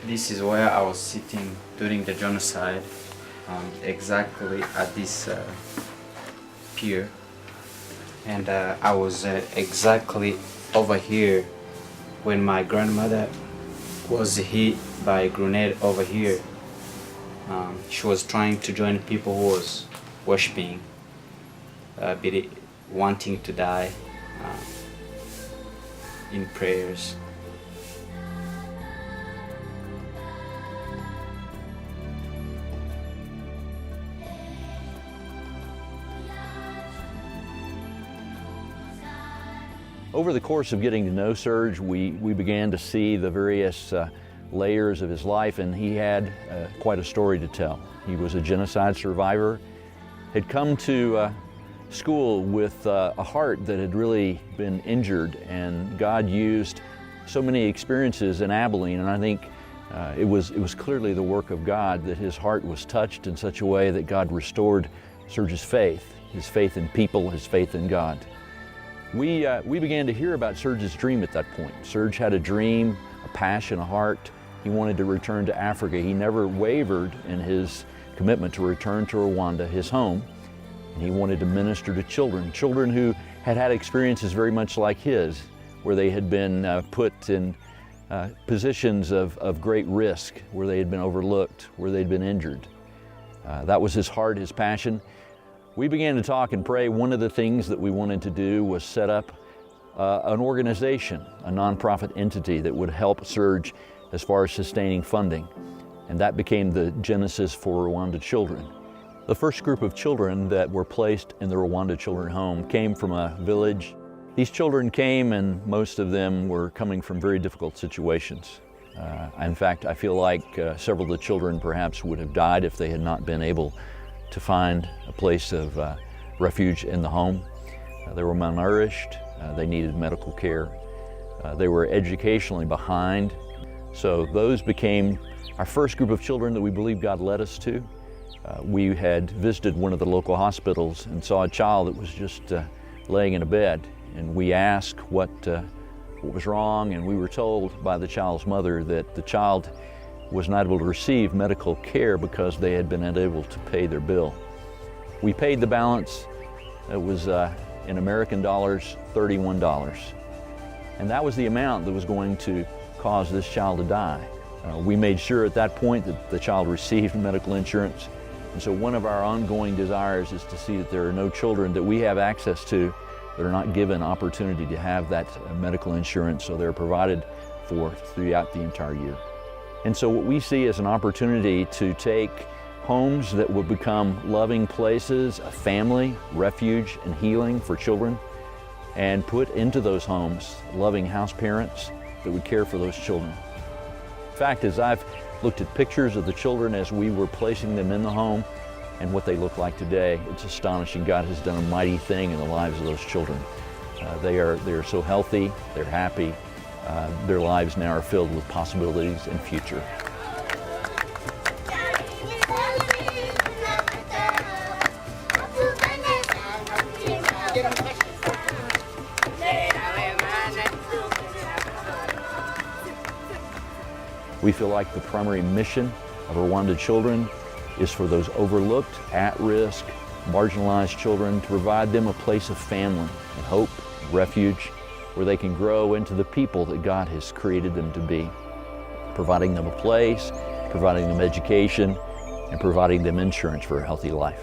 This is where I was sitting during the genocide, exactly at this pier. And I was exactly over here when my grandmother was hit by a grenade over here. She was trying to join people who was worshiping, wanting to die in prayers. Over the course of getting to know Serge, we began to see the various layers of his life, and he had quite a story to tell. He was a genocide survivor, had come to school with a heart that had really been injured, and God used so many experiences in Abilene, and I think it was clearly the work of God that his heart was touched in such a way that God restored Serge's faith in people, his faith in God. We began to hear about Serge's dream at that point. Serge had a dream, a passion, a heart. He wanted to return to Africa. He never wavered in his commitment to return to Rwanda, his home, and he wanted to minister to children who had had experiences very much like his, where they had been put in positions of great risk, where they had been overlooked, where they'd been injured. That was his heart, his passion. We began to talk and pray. One of the things that we wanted to do was set up an organization, a nonprofit entity that would help Serge as far as sustaining funding. And that became the genesis for Rwanda Children. The first group of children that were placed in the Rwanda Children home came from a village. These children came, and most of them were coming from very difficult situations. In fact, I feel like several of the children perhaps would have died if they had not been able to find a place of refuge in the home. They were malnourished, they needed medical care, they were educationally behind. So those became our first group of children that we believe God led us to. We had visited one of the local hospitals and saw a child that was just laying in a bed, and we asked what was wrong, and we were told by the child's mother that the child was not able to receive medical care because they had been unable to pay their bill. We paid the balance. It was in American dollars, $31. And that was the amount that was going to cause this child to die. We made sure at that point that the child received medical insurance. And so one of our ongoing desires is to see that there are no children that we have access to that are not given opportunity to have that medical insurance, so they're provided for throughout the entire year. And so what we see is an opportunity to take homes that will become loving places, a family, refuge, and healing for children, and put into those homes loving house parents that would care for those children. In fact, as I've looked at pictures of the children as we were placing them in the home and what they look like today, it's astonishing. God has done a mighty thing in the lives of those children. They are so healthy, they're happy. Their lives now are filled with possibilities and future. We feel like the primary mission of Rwanda Children is for those overlooked, at-risk, marginalized children, to provide them a place of family and hope, and refuge, where they can grow into the people that God has created them to be, providing them a place, providing them education, and providing them insurance for a healthy life.